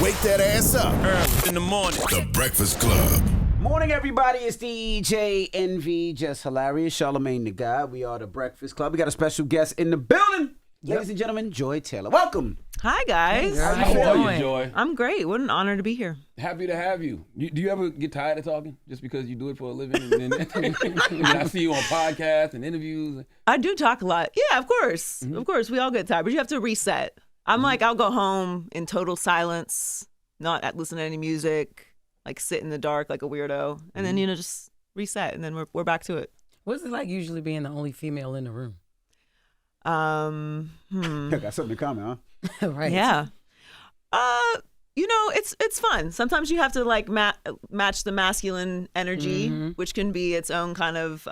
Wake that ass up. Early in the morning. The Breakfast Club. Morning, everybody. It's DJ NV, Jess Hilarious, Charlamagne the guy. We are the Breakfast Club. We got a special guest in the building. Ladies and gentlemen, Joy Taylor. Welcome. Hi, guys. How are you, Joy? I'm great. What an honor to be here. Happy to have you. Do you ever get tired of talking just because you do it for a living? And then I see you on podcasts and interviews. I do talk a lot. Yeah, of course. Of course. We all get tired, but you have to reset. I'm like, I'll go home in total silence, not listen to any music, like sit in the dark like a weirdo, and then, just reset, and then we're back to it. What's it like usually being the only female in the room? Got something to comment, huh? Right. Yeah. It's fun. Sometimes you have to like match the masculine energy, which can be its own kind of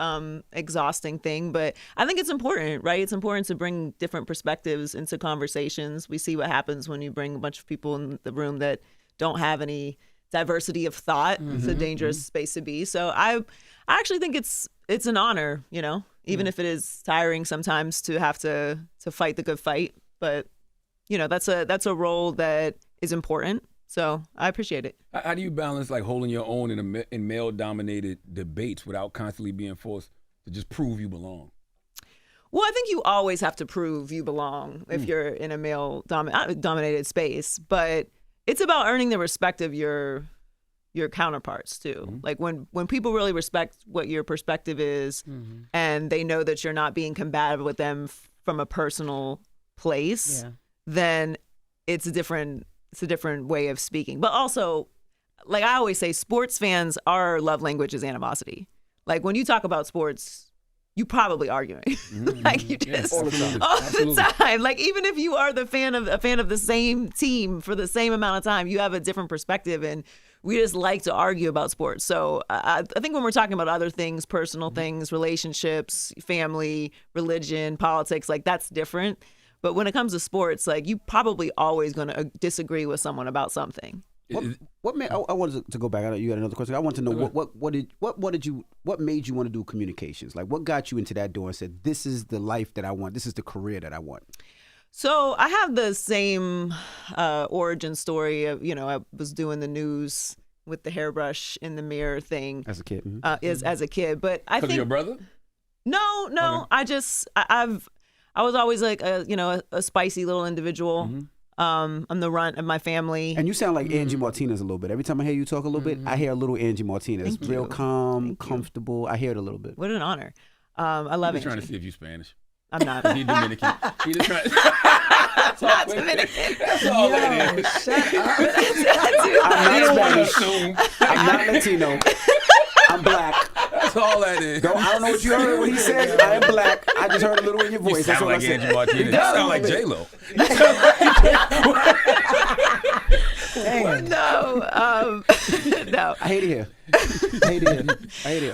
exhausting thing. But I think it's important, right? It's important to bring different perspectives into conversations. We see what happens when you bring a bunch of people in the room that don't have any diversity of thought. It's a dangerous space to be. So I actually think it's an honor, even if it is tiring sometimes to have to fight the good fight. But that's a role that is important. So I appreciate it. How do you balance like holding your own in male-dominated debates without constantly being forced to just prove you belong? Well, I think you always have to prove you belong if you're in a male-dominated space. But it's about earning the respect of your counterparts too. Like when people really respect what your perspective is, and they know that you're not being combative with them from a personal place, then it's a different way of speaking. But also, like I always say, sports fans, our love language is animosity. Like when you talk about sports, you probably arguing. Like you just all the time. Like even if you are a fan of the same team for the same amount of time, you have a different perspective, and we just like to argue about sports. So I think when we're talking about other things, personal things, relationships, family, religion, politics, like that's different. But when it comes to sports, like you probably always going to disagree with someone about something. What made I wanted to go back. I know you had another question. I want to know what made you want to do communications? Like what got you into that door and said, this is the life that I want. This is the career that I want. So I have the same origin story of, I was doing the news with the hairbrush in the mirror thing As a kid. as a kid. But I think Because of your brother? No. Okay. I was always like a spicy little individual. I'm the runt of my family. And you sound like Angie Martinez a little bit. Every time I hear you talk a little bit, I hear a little Angie Martinez. Thank Real you. calm, comfortable. I hear it a little bit. What an honor. I love it. He's trying to see if you're Spanish. I'm not. He's Dominican. He's just trying. Not Dominican. That's all that is. Shut up. I'm You don't want to Spanish. assume. I'm not Latino. I'm black. That's all that is. I don't know what you heard when he said I am black. I just heard a little in your voice. You That's sound all like I said. Angie Martinez. You sound like J-Lo. No. No. I hate it here.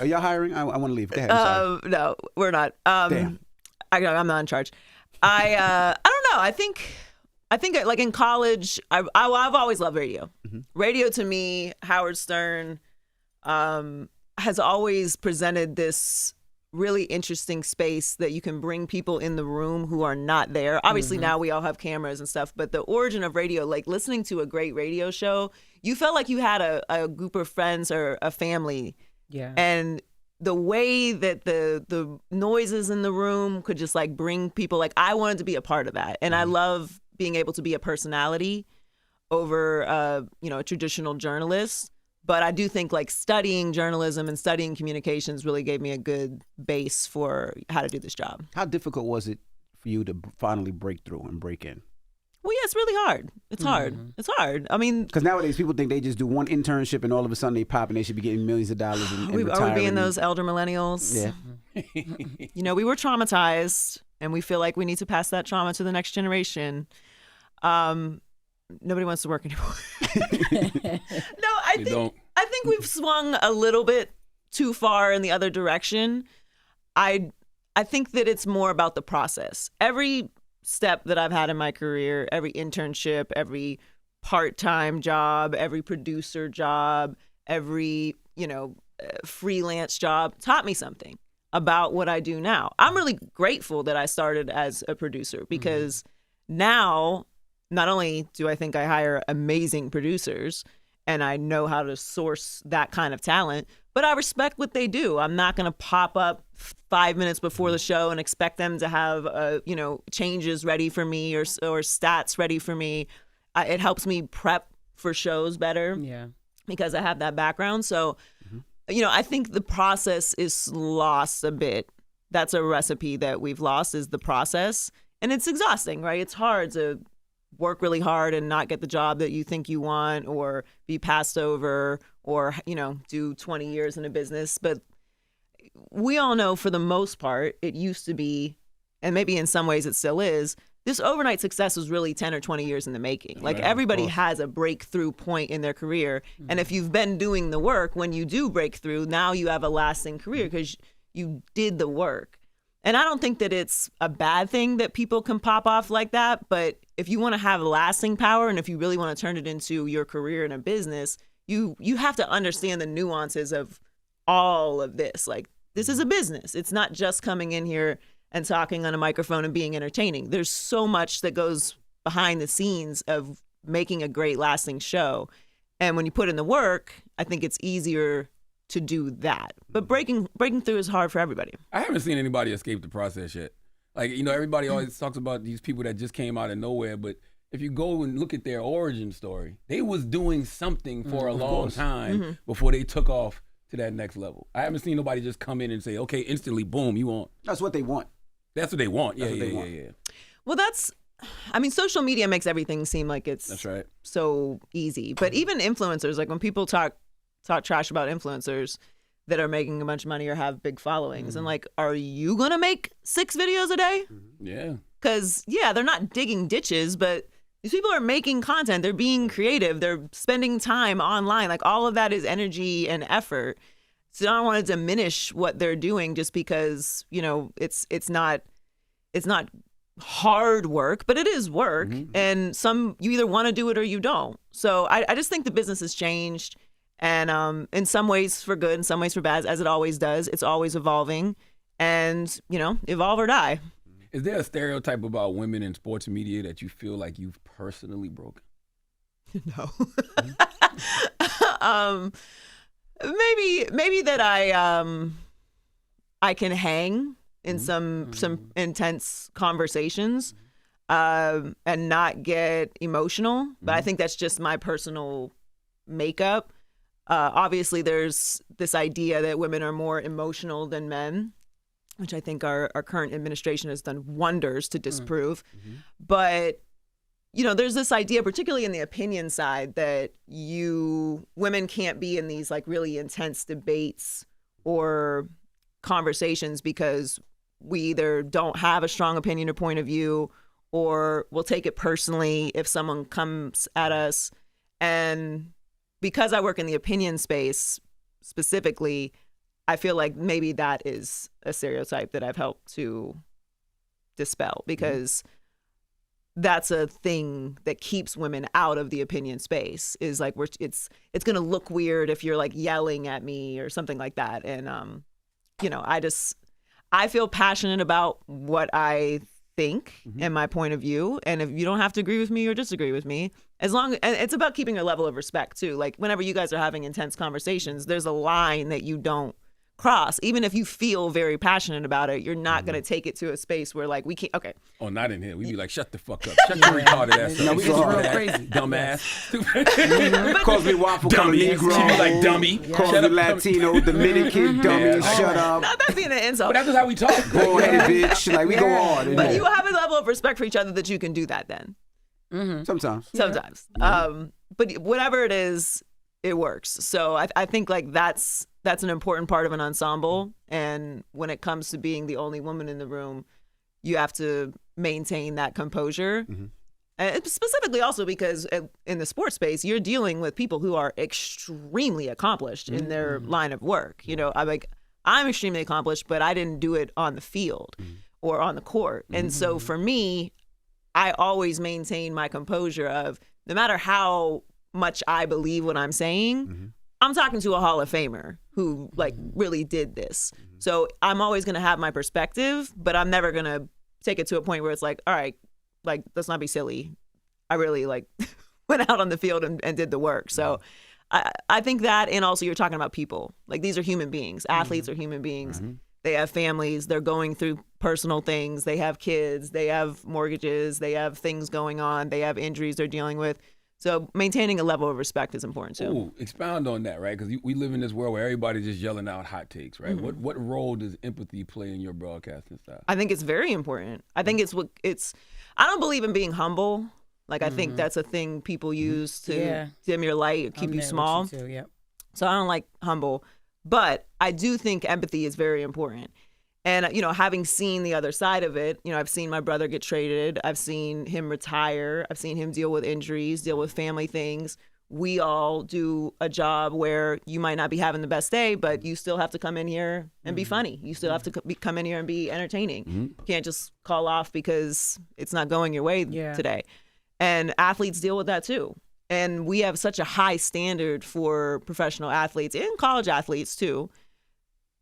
Are y'all hiring? I want to leave. Go ahead. I'm sorry. No, we're not. Damn. I'm not in charge. I don't know. I think like in college, I've always loved radio. Radio to me, Howard Stern, has always presented this really interesting space that you can bring people in the room who are not there. Obviously now we all have cameras and stuff, but the origin of radio, like listening to a great radio show, you felt like you had a group of friends or a family. Yeah. And the way that the noises in the room could just like bring people, like I wanted to be a part of that. And I love being able to be a personality over a traditional journalist. But I do think like studying journalism and studying communications really gave me a good base for how to do this job. How difficult was it for you to finally break through and break in? Well, yeah, it's really hard. It's hard. It's hard. I mean, because nowadays people think they just do one internship and all of a sudden they pop and they should be getting millions of dollars and are we retiring. being those elder millennials? Yeah. We were traumatized and we feel like we need to pass that trauma to the next generation. Nobody wants to work anymore. No, I think we've swung a little bit too far in the other direction. I think that it's more about the process. Every step that I've had in my career, every internship, every part-time job, every producer job, every, freelance job taught me something about what I do now. I'm really grateful that I started as a producer because now not only do I think I hire amazing producers and I know how to source that kind of talent, but I respect what they do. I'm not going to pop up 5 minutes before the show and expect them to have, changes ready for me or stats ready for me. It helps me prep for shows better because I have that background. So, I think the process is lost a bit. That's a recipe that we've lost, is the process. And it's exhausting, right? It's hard to work really hard and not get the job that you think you want, or be passed over, or, do 20 years in a business. But we all know, for the most part, it used to be, and maybe in some ways it still is, this overnight success was really 10 or 20 years in the making. Like, everybody has a breakthrough point in their career. And if you've been doing the work, when you do break through, now you have a lasting career because you did the work. And I don't think that it's a bad thing that people can pop off like that. But if you want to have lasting power, and if you really want to turn it into your career in a business, you have to understand the nuances of all of this. Like, this is a business. It's not just coming in here and talking on a microphone and being entertaining. There's so much that goes behind the scenes of making a great lasting show. And when you put in the work, I think it's easier to do that. But breaking through is hard for everybody. I haven't seen anybody escape the process yet. Like, everybody always talks about these people that just came out of nowhere, but if you go and look at their origin story, they was doing something for a long time before they took off to that next level. I haven't seen nobody just come in and say, okay, instantly, boom, you on. That's what they want. That's what they want. That's what they want. Well, social media makes everything seem like it's so easy. But even influencers, like when people talk trash about influencers that are making a bunch of money or have big followings, and like, are you gonna make 6 videos a day? Yeah. Because they're not digging ditches, but these people are making content. They're being creative. They're spending time online. Like, all of that is energy and effort. So I don't want to diminish what they're doing just because, it's not hard work, but it is work. And you either want to do it or you don't. So I just think the business has changed, and in some ways for good, in some ways for bad, as it always does. It's always evolving, and, evolve or die. Is there a stereotype about women in sports media that you feel like you've personally broken? No. Maybe that I can hang in some intense conversations and not get emotional, but I think that's just my personal makeup. Obviously, there's this idea that women are more emotional than men, which I think our current administration has done wonders to disprove. But there's this idea, particularly in the opinion side, that women can't be in these like really intense debates or conversations because we either don't have a strong opinion or point of view, or we'll take it personally if someone comes at us. And because I work in the opinion space specifically, I feel like maybe that is a stereotype that I've helped to dispel, because that's a thing that keeps women out of the opinion space, is like it's going to look weird if you're like yelling at me or something like that. And I feel passionate about what I think and my point of view, and if you don't have to agree with me or disagree with me, and it's about keeping a level of respect too. Like, whenever you guys are having intense conversations, there's a line that you don't cross. Even if you feel very passionate about it, you're not going to take it to a space where like we can't. Okay. Oh, not in here. We be like, shut the fuck up. Shut your retarded ass up. No, we get real crazy. Dumbass. Stupid. Calls me waffle, call me Negro. She be like, dummy. Calls me Latino, Dominican, dummy. Shut up. Not that being an insult. But that's just how we talk. Bald-headed bitch. Like, we go on. But you have a level of respect for each other that you can do that then. Sometimes. But whatever it is, it works. So I think like that's an important part of an ensemble. And when it comes to being the only woman in the room, you have to maintain that composure. And specifically also because in the sports space, you're dealing with people who are extremely accomplished in their line of work. I'm extremely accomplished, but I didn't do it on the field or on the court. And so for me, I always maintain my composure of, no matter how much I believe what I'm saying, I'm talking to a Hall of Famer who like really did this. So I'm always going to have my perspective, but I'm never going to take it to a point where it's like, all right, like, let's not be silly. I really like went out on the field and did the work. So I think that, and also you're talking about people. Like, these are human beings. Athletes are human beings. They have families. They're going through personal things. They have kids. They have mortgages. They have things going on. They have injuries they're dealing with. So maintaining a level of respect is important too. Ooh, expound on that, right? Because we live in this world where everybody's just yelling out hot takes, right? What role does empathy play in your broadcasting style? I think it's very important. I think I don't believe in being humble. Like, I think that's a thing people use to dim your light, keep you small. Too, yep. So I don't like humble, but I do think empathy is very important. And, having seen the other side of it, I've seen my brother get traded. I've seen him retire. I've seen him deal with injuries, deal with family things. We all do a job where you might not be having the best day, but you still have to come in here and be funny. You still have to come in here and be entertaining. You can't just call off because it's not going your way today. And athletes deal with that too. And we have such a high standard for professional athletes and college athletes too,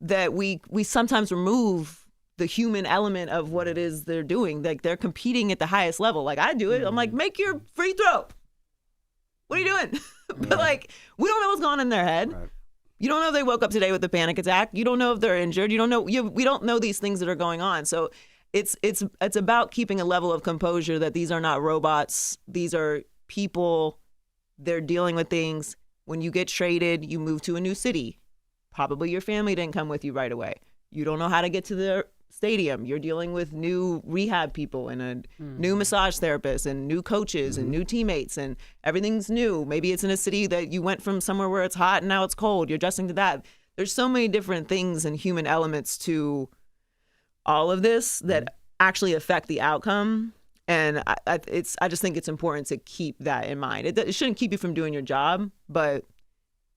that we sometimes remove the human element of what it is they're doing. Like, they're competing at the highest level. Like, I do it. I'm like, make your free throw. What are you doing? But like, we don't know what's going on in their head. Right. You don't know if they woke up today with a panic attack. You don't know if they're injured. You don't know. We don't know these things that are going on. So it's about keeping a level of composure that these are not robots. These are people. They're dealing with things. When you get traded, you move to a new city. Probably your family didn't come with you right away. You don't know how to get to the stadium. You're dealing with new rehab people and a new massage therapist and new coaches and new teammates, and everything's new. Maybe it's in a city that you went from somewhere where it's hot and now it's cold. You're adjusting to that. There's so many different things and human elements to all of this that actually affect the outcome. And I just think it's important to keep that in mind. It shouldn't keep you from doing your job, but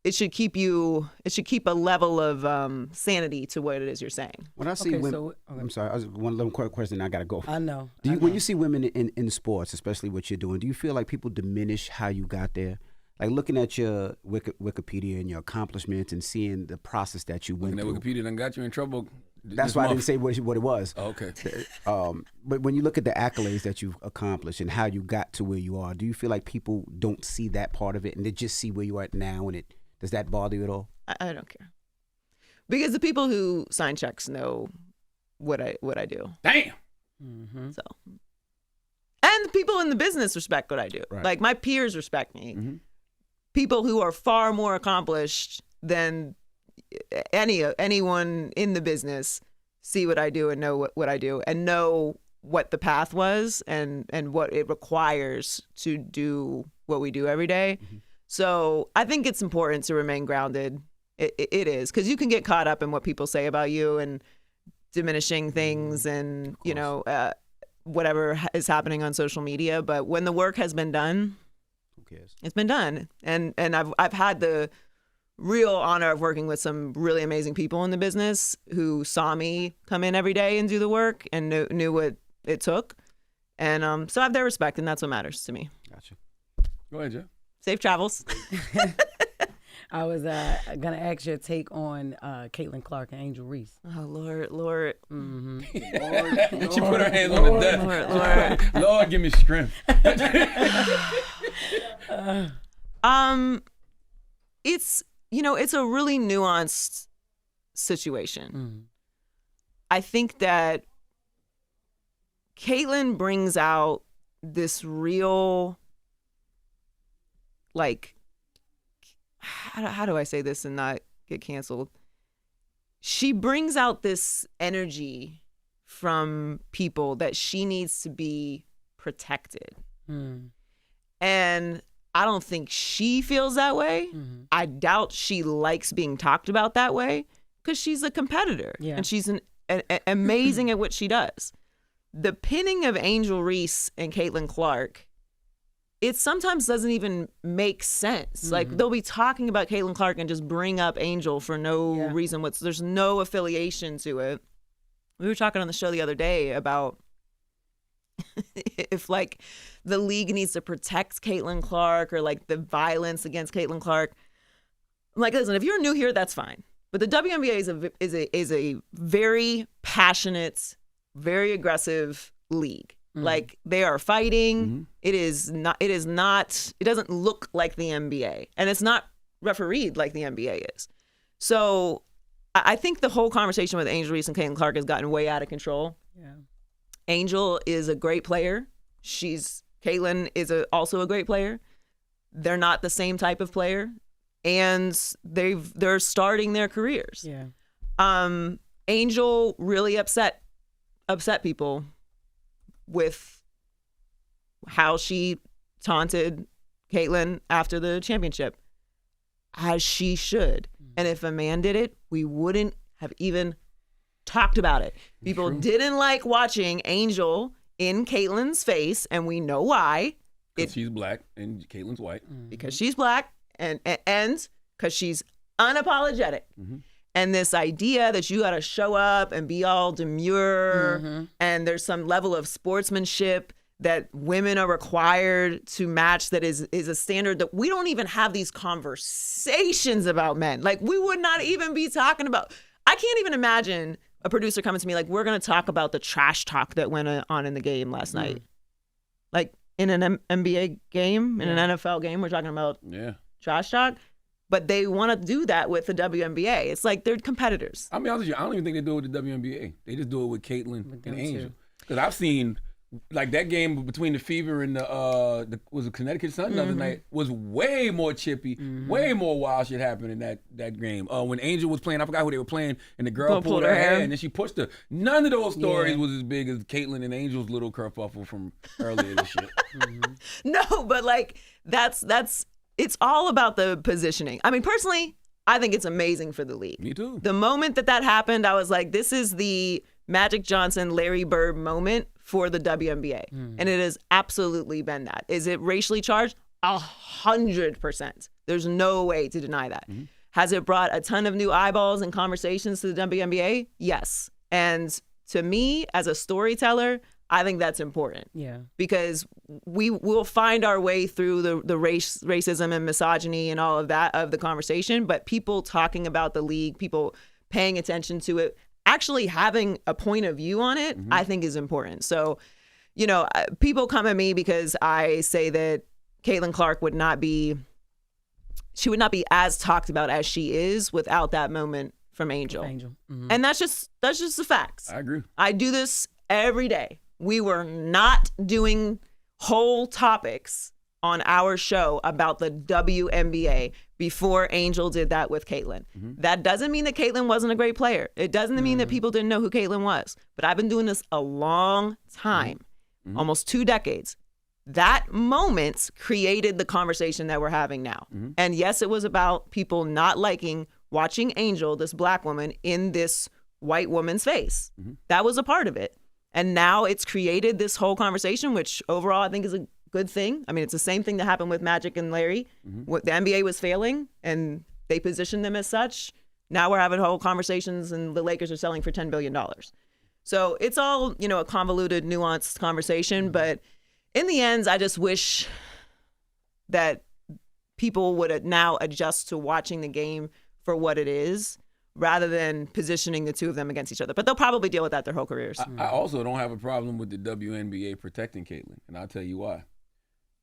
it should keep a level of sanity to what it is you're saying. When I see women, I'm sorry, one little quick question. I gotta go. I know. When you see women in sports, especially what you're doing, do you feel like people diminish how you got there? Like, looking at your Wikipedia and your accomplishments and seeing the process that you went through. Looking at Wikipedia done got you in trouble. That's why I didn't say what it was. Oh, okay. But when you look at the accolades that you've accomplished and how you got to where you are, do you feel like people don't see that part of it and they just see where you are at now, and does that bother you at all? I don't care, because the people who sign checks know what I do. Damn. So, and the people in the business respect what I do. Right. Like, my peers respect me. People who are far more accomplished than anyone in the business see what I do and know what I do and know what the path was and what it requires to do what we do every day. So I think it's important to remain grounded. It is, because you can get caught up in what people say about you and diminishing things and, whatever is happening on social media. But when the work has been done, who cares? It's been done. And I've had the real honor of working with some really amazing people in the business who saw me come in every day and do the work and knew what it took. And so I have their respect, and that's what matters to me. Gotcha. Go ahead, Jeff. Safe travels. I was gonna ask your take on Caitlyn Clark and Angel Reese. Oh, Lord. She put her hands on the desk. Lord, give me strength. It's a really nuanced situation. I think that Caitlyn brings out this real, like, how do I say this and not get canceled? She brings out this energy from people that she needs to be protected. And I don't think she feels that way. I doubt she likes being talked about that way, because she's a competitor and she's amazing at what she does. The pinning of Angel Reese and Caitlyn Clark, it sometimes doesn't even make sense. Like, they'll be talking about Caitlyn Clark and just bring up Angel for no reason. There's no affiliation to it. We were talking on the show the other day about if, like, the league needs to protect Caitlyn Clark or, like, the violence against Caitlyn Clark. I'm like, listen, if you're new here, that's fine. But the WNBA is a very passionate, very aggressive league. Like they are fighting. It doesn't look like the NBA, and it's not refereed like the NBA is. So I think the whole conversation with Angel Reese and Caitlyn Clark has gotten way out of control. Yeah. Angel is a great player. Caitlyn is also a great player. They're not the same type of player, and they're starting their careers. Yeah. Angel really upset people with how she taunted Caitlyn after the championship, as she should. And if a man did it, we wouldn't have even talked about it. People didn't like watching Angel in Caitlyn's face, and we know why. Because she's black and Caitlyn's white. Because she's black and because she's unapologetic. And this idea that you got to show up and be all demure, and there's some level of sportsmanship that women are required to match that is a standard that we don't even have these conversations about men. Like, we would not even be talking about. I can't even imagine a producer coming to me like, we're going to talk about the trash talk that went on in the game last night. Like, in an NBA game, in an NFL game, we're talking about trash talk. But they want to do that with the WNBA. It's like they're competitors. I'll be honest with you, I don't even think they do it with the WNBA. They just do it with Caitlyn and Angel. Because I've seen, like, that game between the Fever and the was it Connecticut Sun the other night was way more chippy, way more wild shit happened in that game. When Angel was playing, I forgot who they were playing, and the girl pulled her hair and then she pushed her. None of those stories was as big as Caitlyn and Angel's little kerfuffle from earlier this shit. No, but like that's it's all about the positioning. I mean, personally, I think it's amazing for the league. Me too. The moment that happened, I was like, this is the Magic Johnson, Larry Bird moment for the WNBA. And it has absolutely been that. Is it racially charged? 100%. There's no way to deny that. Has it brought a ton of new eyeballs and conversations to the WNBA? Yes. And to me, as a storyteller, I think that's important. Yeah. Because we will find our way through the racism and misogyny and all of that of the conversation, but people talking about the league, people paying attention to it, actually having a point of view on it, I think is important. So, you know, people come at me because I say that Caitlyn Clark would not be as talked about as she is without that moment from Angel. And that's just the facts. I agree. I do this every day. We were not doing whole topics on our show about the WNBA before Angel did that with Caitlyn. That doesn't mean that Caitlyn wasn't a great player. It doesn't mean that people didn't know who Caitlyn was. But I've been doing this a long time, almost 2 decades. That moment created the conversation that we're having now. And yes, it was about people not liking watching Angel, this black woman, in this white woman's face. That was a part of it. And now it's created this whole conversation, which overall I think is a good thing. I mean, it's the same thing that happened with Magic and Larry. What the NBA was failing, and they positioned them as such. Now we're having whole conversations, and the Lakers are selling for $10 billion. So it's all, you know, a convoluted, nuanced conversation. But in the end, I just wish that people would now adjust to watching the game for what it is, rather than positioning the two of them against each other. But they'll probably deal with that their whole careers. I also don't have a problem with the WNBA protecting Caitlyn, and I'll tell you why.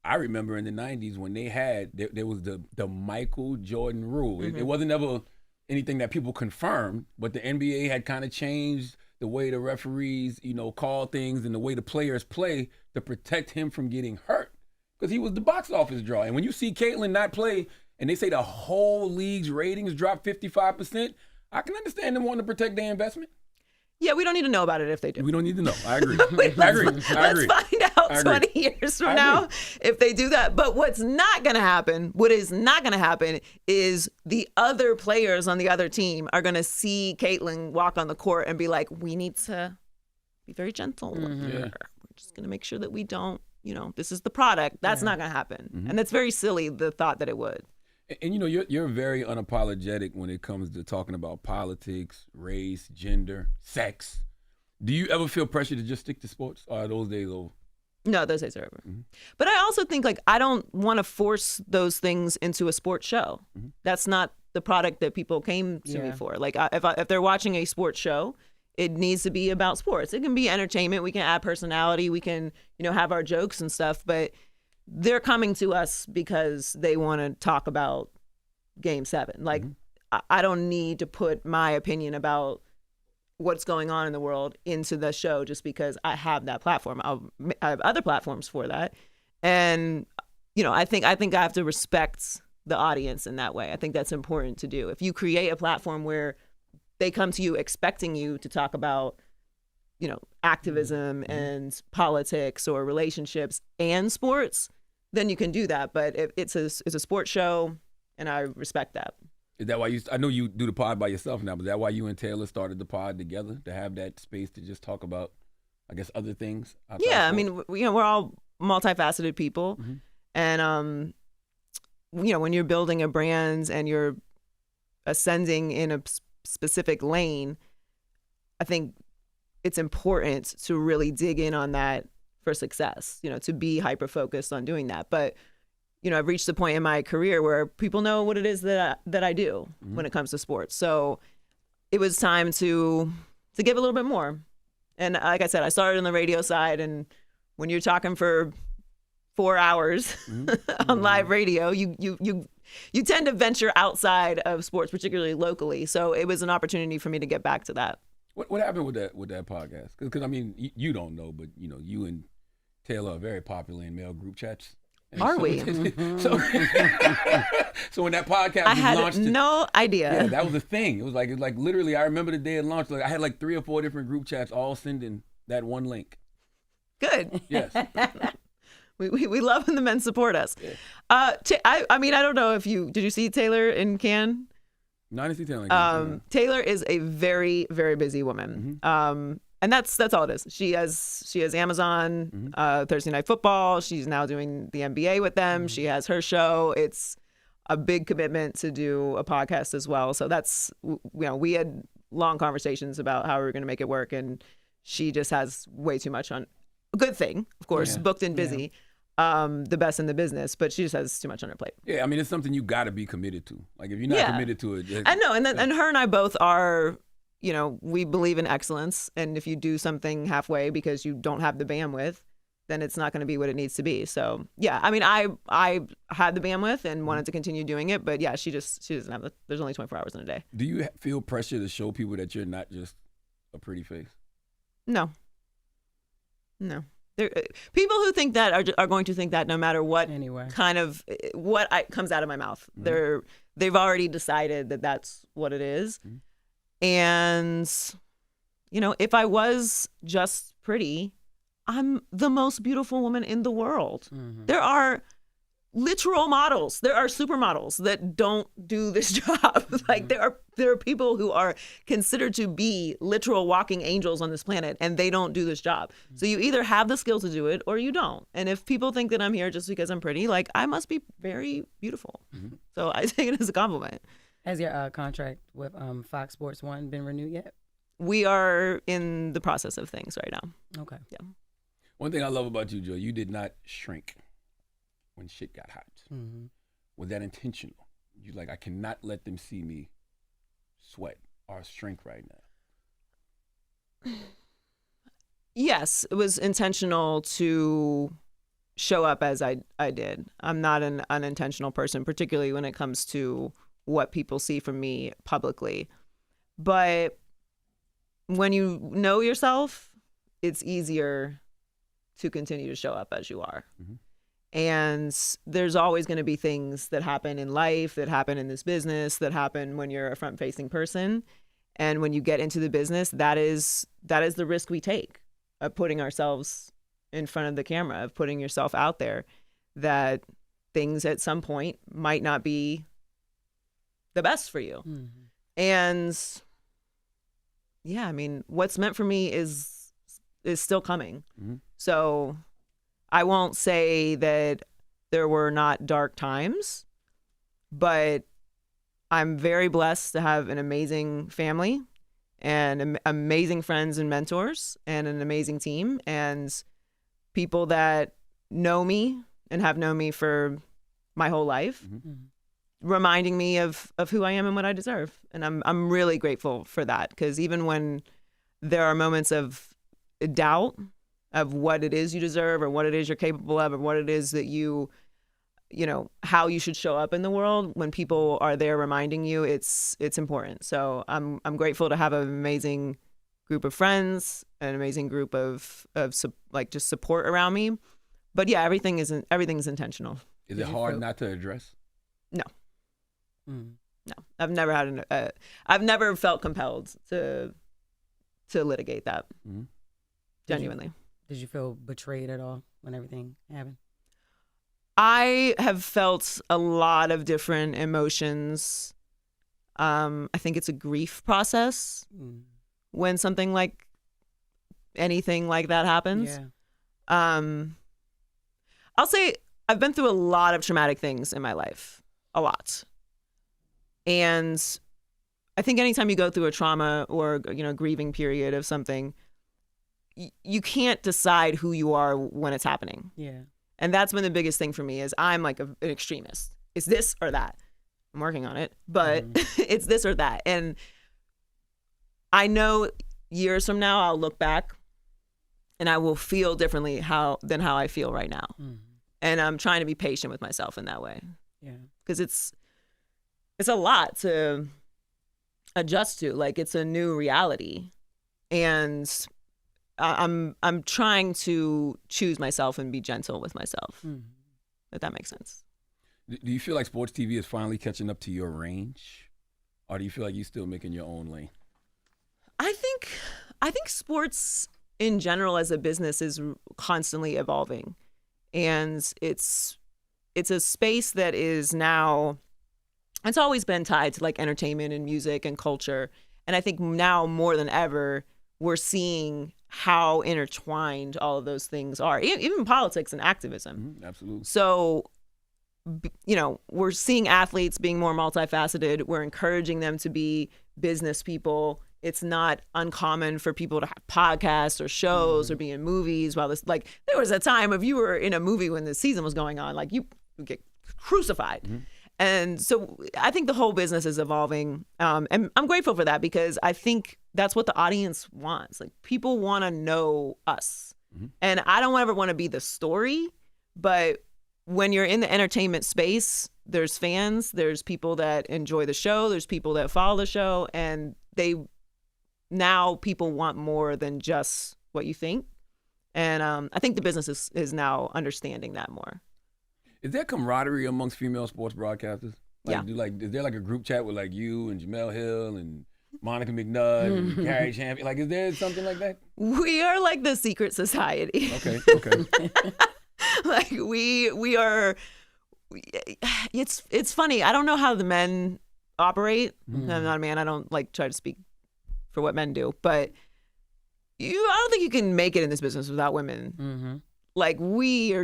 I remember in the 90s when there was the Michael Jordan rule. It wasn't ever anything that people confirmed, but the NBA had kind of changed the way the referees, you know, call things and the way the players play to protect him from getting hurt, because he was the box office draw. And when you see Caitlyn not play and they say the whole league's ratings drop 55%, I can understand them wanting to protect their investment. Yeah, we don't need to know about it if they do. We don't need to know. I agree. Let's find out 20 years from now if they do that. But what is not going to happen is the other players on the other team are going to see Caitlyn walk on the court and be like, we need to be very gentle with her. We're just going to make sure that we don't, you know, this is the product. That's not going to happen. And that's very silly, the thought that it would. And you know, you're very unapologetic when it comes to talking about politics, race, gender, sex. Do you ever feel pressure to just stick to sports, or are those days over? No, those days are over. But I also think, like, I don't want to force those things into a sports show. That's not the product that people came to me for. Like, if they're watching a sports show it needs to be about sports. It can be entertainment. We can add personality. We can, have our jokes and stuff, but they're coming to us because they want to talk about Game 7. Like, I don't need to put my opinion about what's going on in the world into the show just because I have that platform. I have other platforms for that. And, I think I have to respect the audience in that way. I think that's important to do. If you create a platform where they come to you expecting you to talk about, activism and politics or relationships and sports, then you can do that. But it's a sports show, and I respect that. Is that why I know you do the pod by yourself now, but is that why you and Taylor started the pod together, to have that space to just talk about, I guess, other things? Yeah, I mean, we're all multifaceted people. And, when you're building a brand and you're ascending in a specific lane, I think it's important to really dig in on that for success, to be hyper-focused on doing that. But, I've reached the point in my career where people know what it is that I do when it comes to sports. So it was time to give a little bit more. And like I said, I started on the radio side, and when you're talking for 4 hours on live radio, you tend to venture outside of sports, particularly locally. So it was an opportunity for me to get back to that. What happened with that podcast? Because I mean, you don't know, but you and Taylor are very popular in male group chats. And Are we? So when that podcast I was had launched, no idea. Yeah, that was a thing. It was like literally. I remember the day it launched. Like I had like 3 or 4 different group chats all sending that one link. Good. Yes. We love when the men support us. Yeah. I mean, I don't know if did you see Taylor in Cannes? No, I didn't see Taylor. Taylor is a very, very busy woman. And that's all it is. She has Amazon, Thursday Night Football. She's now doing the NBA with them. She has her show. It's a big commitment to do a podcast as well. So that's, we had long conversations about how we were going to make it work. And she just has way too much on, a good thing, of course, booked and busy. The best in the business, but she just has too much on her plate. Yeah, I mean, it's something you got to be committed to. Like, if you're not committed to it. I know, and her and I both are, we believe in excellence, and if you do something halfway because you don't have the bandwidth, then it's not going to be what it needs to be. So, yeah, I mean, I had the bandwidth and wanted to continue doing it, but yeah, she doesn't have there's only 24 hours in a day. Do you feel pressure to show people that you're not just a pretty face? No. People who think that are going to think that no matter what kind of comes out of my mouth. They've already decided that that's what it is. And if I was just pretty, I'm the most beautiful woman in the world. There are literal models. There are supermodels that don't do this job. Like there are people who are considered to be literal walking angels on this planet, and they don't do this job. So you either have the skill to do it or you don't. And if people think that I'm here just because I'm pretty, like I must be very beautiful. So I take it as a compliment. Has your contract with Fox Sports 1 been renewed yet? We are in the process of things right now. Okay. Yeah. One thing I love about you, Joy, you did not shrink when shit got hot. Was that intentional? You like, I cannot let them see me sweat or shrink right now. Yes, it was intentional to show up as I did. I'm not an unintentional person, particularly when it comes to what people see from me publicly. But when you know yourself, it's easier to continue to show up as you are. And there's always going to be things that happen in life, that happen in this business, that happen when you're a front-facing person. And when you get into the business, that is the risk we take of putting ourselves in front of the camera, of putting yourself out there, that things at some point might not be the best for you. And yeah, I mean, what's meant for me is still coming. So I won't say that there were not dark times, but I'm very blessed to have an amazing family and amazing friends and mentors and an amazing team and people that know me and have known me for my whole life, reminding me of who I am and what I deserve. And I'm really grateful for that, because even when there are moments of doubt of what it is you deserve or what it is you're capable of or what it is that you know, how you should show up in the world. When people are there reminding you, it's important. So I'm grateful to have an amazing group of friends, an amazing group of like just support around me. But yeah, everything's intentional. Is it hard not to address? No. No, I've never had I've never felt compelled to litigate that. Genuinely. Did you feel betrayed at all when everything happened? I have felt a lot of different emotions. I think it's a grief process when something like anything like that happens. Yeah. I'll say I've been through a lot of traumatic things in my life, a lot. And I think anytime you go through a trauma or, you know, grieving period of something, you can't decide who you are when it's happening. Yeah. And that's been the biggest thing for me is I'm like an extremist. It's this or that. I'm working on it, but it's this or that. And I know years from now, I'll look back and I will feel differently than how I feel right now. And I'm trying to be patient with myself in that way. Yeah. Because it's a lot to adjust to. Like, it's a new reality. And I'm trying to choose myself and be gentle with myself, if that makes sense. Do you feel like sports TV is finally catching up to your range? Or do you feel like you're still making your own lane? I think sports in general as a business is constantly evolving. And it's a space that is now, it's always been tied to like entertainment and music and culture. And I think now more than ever, we're seeing how intertwined all of those things are, even politics and activism. Absolutely. So, you know, we're seeing athletes being more multifaceted. We're encouraging them to be business people. It's not uncommon for people to have podcasts or shows or be in movies. While this, like, there was a time if you were in a movie when the season was going on, like, you would get crucified. And so I think the whole business is evolving. And I'm grateful for that because I think that's what the audience wants. Like, people want to know us. And I don't ever want to be the story, but when you're in the entertainment space, there's fans, there's people that enjoy the show, there's people that follow the show, and now people want more than just what you think. And I think the business is now understanding that more. Is there camaraderie amongst female sports broadcasters? Like, Yeah. Is there like a group chat with like you and Jamel Hill and Monica McNutt and Carrie Champion? Like, is there something like that? We are like the secret society. Okay. Like we are. It's funny. I don't know how the men operate. I'm not a man. I don't like try to speak for what men do, but I don't think you can make it in this business without women. Like, we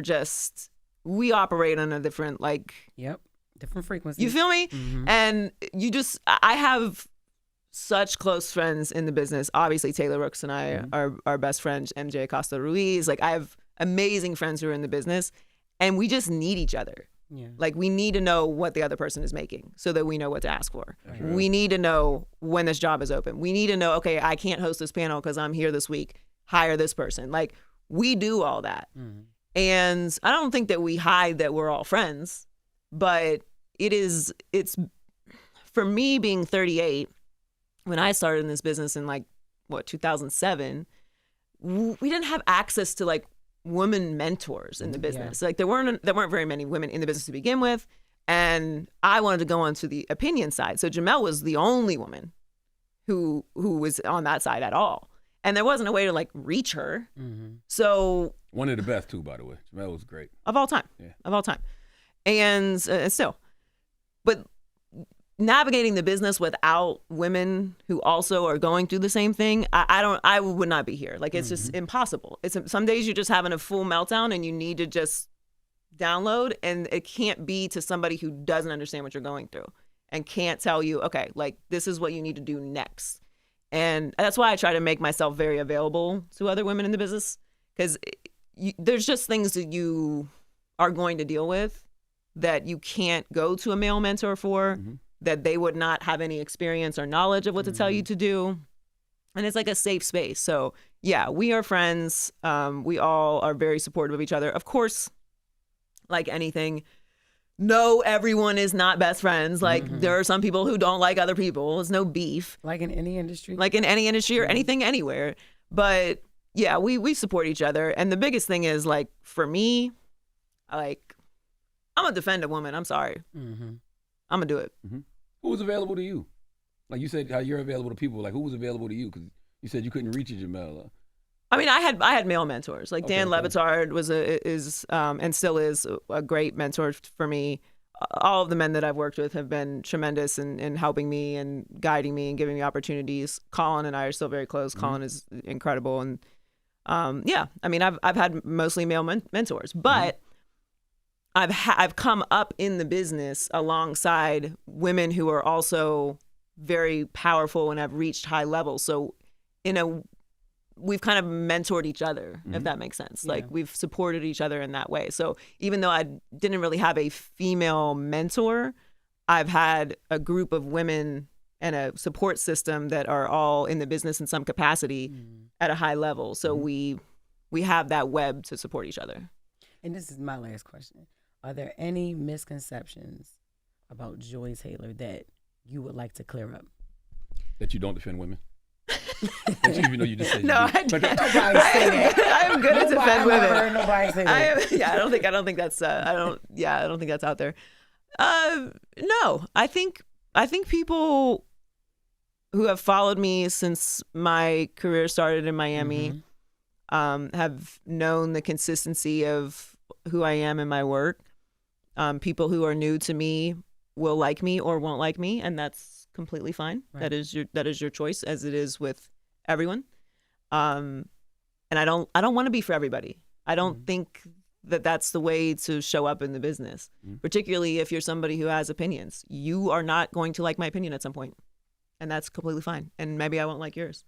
operate on a different, like, different frequency. you feel me? And I have such close friends in the business. Obviously, Taylor Roques and I are best friends. MJ Acosta Ruiz. Like, I have amazing friends who are in the business, and we just need each other. Yeah. Like, we need to know what the other person is making so that we know what to ask for. We need to know when this job is open. We need to know, okay, I can't host this panel because I'm here this week. Hire this person. Like, we do all that. And I don't think that we hide that we're all friends, but it's for me being 38, when I started in this business in 2007, we didn't have access to like women mentors in the business. Like, there weren't very many women in the business to begin with. And I wanted to go onto the opinion side. So Jamel was the only woman who was on that side at all. And there wasn't a way to like reach her. So One of the best too, by the way. Jamel was great. Of all time. Of all time. And still. But navigating the business without women who also are going through the same thing, I would not be here. Like, it's just impossible. Some days you're just having a full meltdown and you need to just download, and it can't be to somebody who doesn't understand what you're going through and can't tell you, okay, like, this is what you need to do next. And that's why I try to make myself very available to other women in the business, because there's just things that you are going to deal with that you can't go to a male mentor for, that they would not have any experience or knowledge of what to tell you to do. And it's like a safe space. So yeah, we are friends. We all are very supportive of each other. Of course, like anything, no, everyone is not best friends. Like there are some people who don't like other people. There's no beef. Like in any industry? Like in any industry or anything anywhere. But yeah, we support each other. And the biggest thing is, like, for me, like, I'm going to defend a woman. I'm sorry. I'm going to do it. Who was available to you? Like you said, how you're available to people. Like, who was available to you? Because you said you couldn't reach a Jamel. I mean, I had male mentors. Like Dan Levitard is and still is a great mentor for me. All of the men that I've worked with have been tremendous in helping me and guiding me and giving me opportunities. Colin and I are still very close. Colin is incredible, and yeah, I mean, I've had mostly male mentors, but I've come up in the business alongside women who are also very powerful and have reached high levels. So we've kind of mentored each other, if that makes sense. Yeah. Like, we've supported each other in that way. So even though I didn't really have a female mentor, I've had a group of women and a support system that are all in the business in some capacity at a high level. So we have that web to support each other. And this is my last question. Are there any misconceptions about Joy Taylor that you would like to clear up? That you don't defend women? Even though you just said no, I don't. I'm good at defend women. Heard nobody say that. I don't think that's I don't think that's out there. No, I think people who have followed me since my career started in Miami have known the consistency of who I am in my work. People who are new to me will like me or won't like me, and that's completely fine. Right. That is your choice, as it is with everyone. And I don't want to be for everybody. I don't think that that's the way to show up in the business, particularly if you're somebody who has opinions. You are not going to like my opinion at some point, and that's completely fine. And maybe I won't like yours.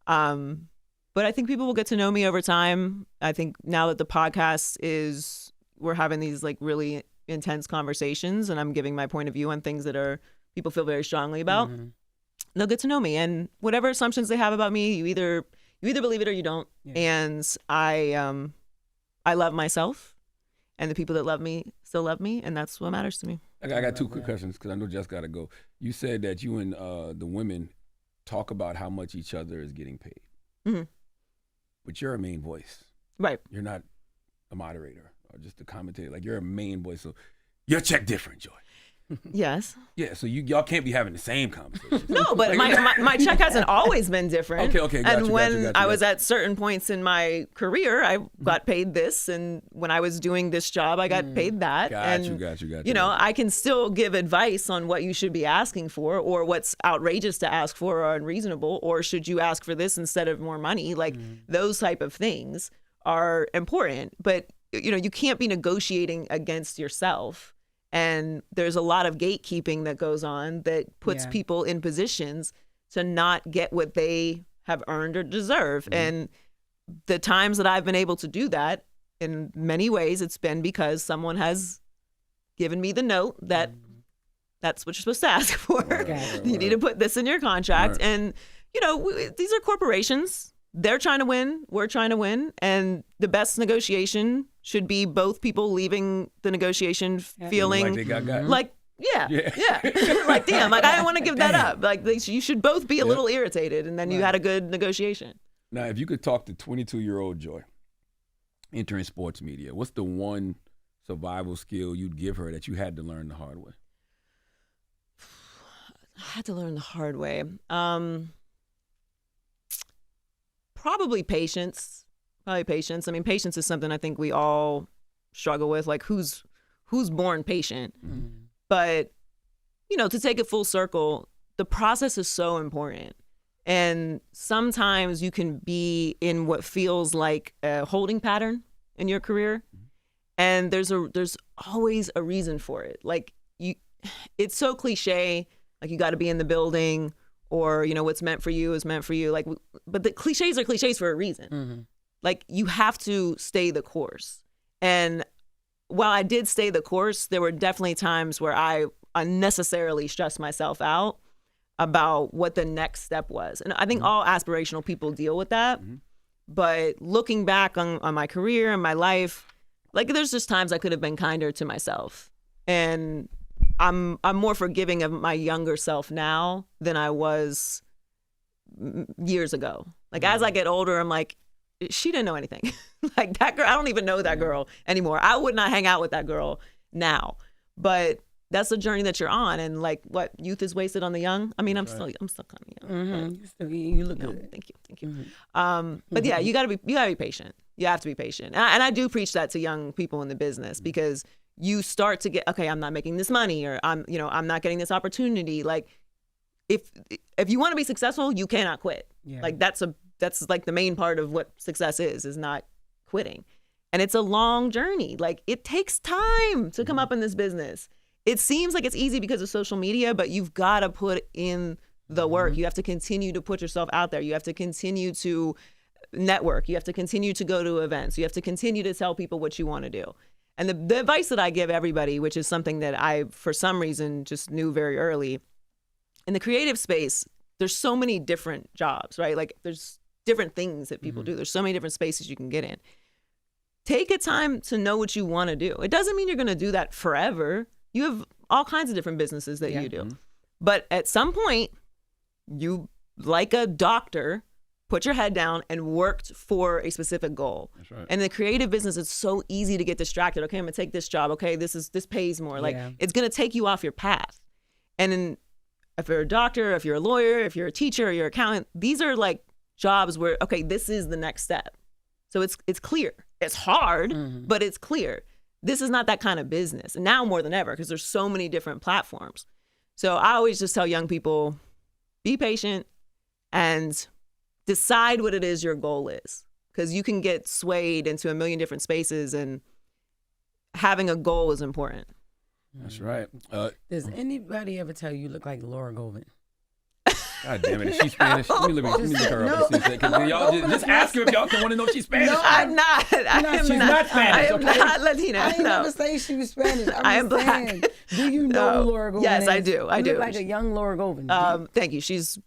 But I think people will get to know me over time. I think now that the podcast we're having these like really intense conversations, and I'm giving my point of view on things that people feel very strongly about. They'll get to know me, and whatever assumptions they have about me, you either believe it or you don't. Yeah. And I love myself, and the people that love me still love me, and that's what matters to me. I got two quick questions because I know Jess got to go. You said that you and the women talk about how much each other is getting paid, but you're a main voice, right? You're not a moderator or just a commentator. Like, you're a main voice, so your check different, Joy. Yes. Yeah, so y'all can't be having the same conversation. No, but my check hasn't always been different. Okay. And when I was at certain points in my career, I got paid this, and when I was doing this job, I got paid that. Got you. You know, I can still give advice on what you should be asking for, or what's outrageous to ask for or unreasonable, or should you ask for this instead of more money? Like, those type of things are important. But, you know, you can't be negotiating against yourself. And there's a lot of gatekeeping that goes on that puts people in positions to not get what they have earned or deserve. And the times that I've been able to do that, in many ways, it's been because someone has given me the note that that's what you're supposed to ask for. You need to put this in your contract. And, you know, these are corporations. They're trying to win. We're trying to win. And the best negotiation should be both people leaving the negotiation feeling like they got like, yeah. Like, damn, like, I didn't want to give that up. Like, you should both be a little irritated, and then you had a good negotiation. Now, if you could talk to 22-year-old Joy entering sports media, what's the one survival skill you'd give her that you had to learn the hard way? I had to learn the hard way. Probably patience. I mean, patience is something I think we all struggle with. Like, who's born patient? But, you know, to take it full circle, the process is so important. And sometimes you can be in what feels like a holding pattern in your career, and there's always a reason for it. Like, it's so cliche. Like, you got to be in the building, or, you know, what's meant for you is meant for you. Like, but the cliches are cliches for a reason. Like, you have to stay the course. And while I did stay the course, there were definitely times where I unnecessarily stressed myself out. about what the next step was. And I think all aspirational people deal with that. But looking back on my career and my life, like there's just times I could have been kinder to myself. And I'm more forgiving of my younger self now than I was years ago. Like as I get older, I'm like, she didn't know anything. Like that girl, I don't even know that girl anymore. I would not hang out with that girl now. But that's the journey that you're on. And like what youth is wasted on the young. I mean, I'm still kind of young. You look good. Thank you. But yeah, you gotta be patient. You have to be patient. And I do preach that to young people in the business because you start to get, okay, I'm not making this money, or I'm not getting this opportunity. Like if you want to be successful, you cannot quit. Yeah. Like that's like the main part of what success is not quitting. And it's a long journey. Like it takes time to come up in this business. It seems like it's easy because of social media, but you've got to put in the work. You have to continue to put yourself out there. You have to continue to network. You have to continue to go to events. You have to continue to tell people what you want to do. And the advice that I give everybody, which is something that I, for some reason, just knew very early, in the creative space, there's so many different jobs, right? Like there's different things that people do. There's so many different spaces you can get in. Take a time to know what you want to do. It doesn't mean you're going to do that forever. You have all kinds of different businesses that you do. But at some point, you, like a doctor, put your head down and worked for a specific goal. That's right. And in the creative business, it's so easy to get distracted. Okay, I'm gonna take this job. Okay, this pays more. Like it's gonna take you off your path. And if you're a doctor, if you're a lawyer, if you're a teacher, or you're an accountant, these are like jobs where, okay, this is the next step. So it's clear. It's hard, but it's clear. This is not that kind of business. And now more than ever, because there's so many different platforms. So I always just tell young people, be patient and decide what it is your goal is. Because you can get swayed into a million different spaces, and having a goal is important. That's right. Does anybody ever tell you look like Laura Govan? God damn it. Is she Spanish? Let me look her up and see. Y'all just ask her if y'all want to know if she's Spanish. No, I'm not. She's not Spanish. I am not Latina. I ain't never say she was Spanish. I am black. Do you know Laura Govan? Yes, I do. I do. You look like a young Laura Govan. Thank you. She's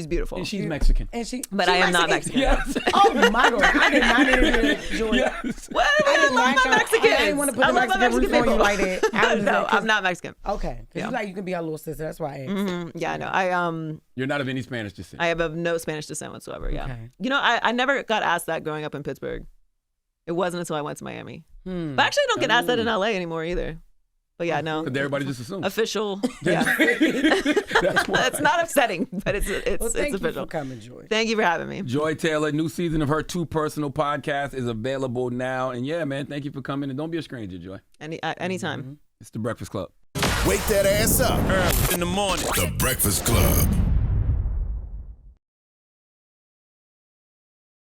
beautiful. And she's Mexican. But I am not Mexican. Yes. Oh my God. I did not hear Joy. Yes. What? I love my Mexicans. I didn't want to put the Mexican roots on you like that. No, I'm not Mexican. Okay. Because you can be our little sister. That's why I asked. Yeah, no. You're not of any Spanish descent. I have of no Spanish descent whatsoever, yeah. Okay. You know, I never got asked that growing up in Pittsburgh. It wasn't until I went to Miami. But actually, I don't get asked that in LA anymore either. But yeah, no. Because everybody just assumes. Official. Yeah. It's not upsetting, but it's Well, thank official. you for coming, Joy. Thank you for having me. Joy Taylor, new season of her Too Personal podcast is available now. And yeah, man, thank you for coming. And don't be a stranger, Joy. Anytime. It's The Breakfast Club. Wake that ass up. Early in the morning. The Breakfast Club.